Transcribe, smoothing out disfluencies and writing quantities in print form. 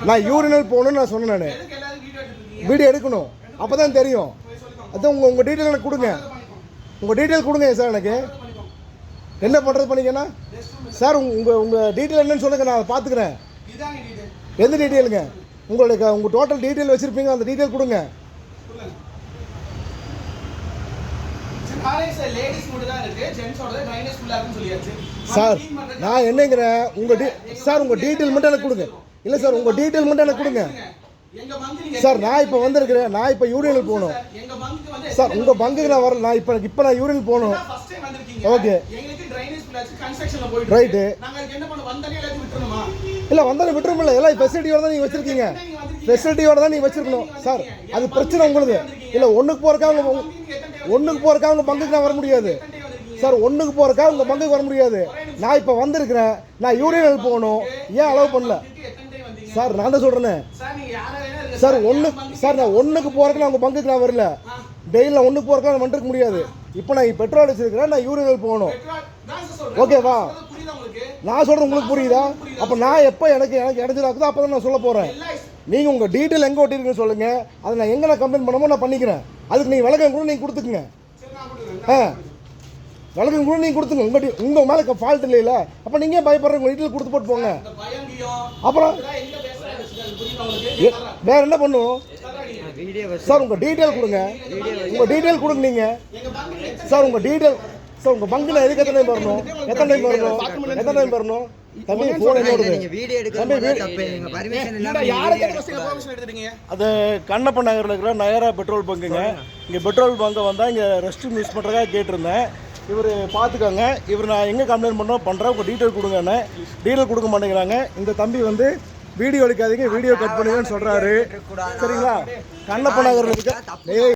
நான் யூரினல் போகணும்னு நான் சொன்னேன். நான் வீடியோ எடுக்கணும், அப்போ தான் தெரியும். அதான் உங்கள் டீட்டெயில் எனக்கு கொடுங்க, உங்கள் டீட்டெயில் கொடுங்க சார். எனக்கு என்ன பண்ணுறது பண்ணிக்கண்ணா சார்? உங்கள் டீட்டெயில் என்னன்னு சொல்லுங்கள், நான் அதை பார்த்துக்கிறேன். எந்த டீட்டெயிலுங்க? உங்கள் டோட்டல் டீட்டெயில் வச்சுருப்பீங்க, அந்த டீட்டெயில் கொடுங்க. சார் நான் என்னங்கிறேன், உங்கள் டீட்டெயில் மட்டும் எனக்கு கொடுங்க. இல்லை சார், உங்கள் டீட்டெயில் மட்டும் எனக்கு கொடுங்க சார். நான் இப்போ வந்திருக்கிறேன், நான் இப்போ யூரினல் போகணும் சார். உங்கள் பங்குக்கு நான் வரல, நான் இப்போ நான் யூரினல் போகணும். Okay right. இல்லை வந்தாலும் விட்டுருமில்ல, எல்லாம் ஃபெசிலிட்டியோட தான் நீங்கள் வச்சுருக்கீங்க, ஃபெசிலிட்டியோட தான் நீங்கள் வச்சுருக்கணும் சார். அது பிரச்சனை உங்களுக்கு. இல்லை ஒன்றுக்கு போகிறக்காக உங்கள் பங்குக்கு நான் வர முடியாது சார். ஒன்றுக்கு போகிறக்காக உங்கள் பங்குக்கு வர முடியாது. நான் இப்போ வந்திருக்கிறேன், நான் யூரினல் போகணும், ஏன் அலோவ் பண்ணல சார்? நான் தான் சொல்கிறேன்னு சார். நான் ஒன்றுக்கு போகிறக்கு நான் உங்கள் பங்குக்கு நான் வரல. டெய்லியில் நான் ஒன்றுக்கு போகிறக்கு நான் வந்துருக்க முடியாது. இப்போ நான் பெட்ரோல் வச்சுருக்கிறேன், நான் யூரினல் போகணும். ஓகேவா? நான் சொல்கிறது உங்களுக்கு புரியுதா? அப்போ நான் எப்போ எனக்கு இடைஞ்சலாக்குதோ அப்போ தான் நான் சொல்ல போகிறேன். நீங்கள் உங்கள் டீட்டெயில் எங்கே ஒட்டிருக்குன்னு சொல்லுங்கள், அதை நான் எங்கே நான் கம்ப்ளைண்ட் பண்ணமோ நான் பண்ணிக்கிறேன். அதுக்கு நீங்கள் விளக்கம் கூட நீங்கள் கொடுத்துக்குங்க. விளக்கம் கூட நீங்கள் கொடுத்துங்க. உங்கள் மேலே ஃபால்ட் இல்லைல்ல, அப்போ நீங்கள் பயப்படுற உங்கள் டீட்டெயில் கொடுத்து போட்டு போங்க. அப்புறம் வேற என்ன பண்ணுவோம் சார்? உங்கள் டீட்டெயில் கொடுங்க, உங்கள் டீட்டெயில் கொடுங்க நீங்கள் சார். உங்கள் டீட்டெயில் சார். உங்கள் பங்கில் எதுக்கு எத்தனை டைம் வரணும்? எத்தனை டைம் வரணும்? தம்பி ஃபோன் என்னோடது. அது கண்ணப்பன் நகரில் இருக்கிற நயரா பெட்ரோல் பங்குங்க. இங்கே பெட்ரோல் பங்கை வந்தால் இங்கே ரெஸ்ட் ரூம் யூஸ் பண்ணுறதுக்காக கேட்டிருந்தேன். இவர் பார்த்துக்கோங்க. இவர் நான் எங்கே கம்ப்ளைண்ட் பண்ணுறேன் உங்கள் டீட்டெயில் கொடுங்கன்னு. டீட்டெயில் கொடுக்க மாட்டேங்கிறாங்க. இந்த தம்பி வந்து வீடியோ எடுக்காதீங்க, வீடியோ கட் பண்ணுங்கன்னு சொல்கிறாரு. சரிங்களா? கண்ணப்பன் நகரில் இருக்க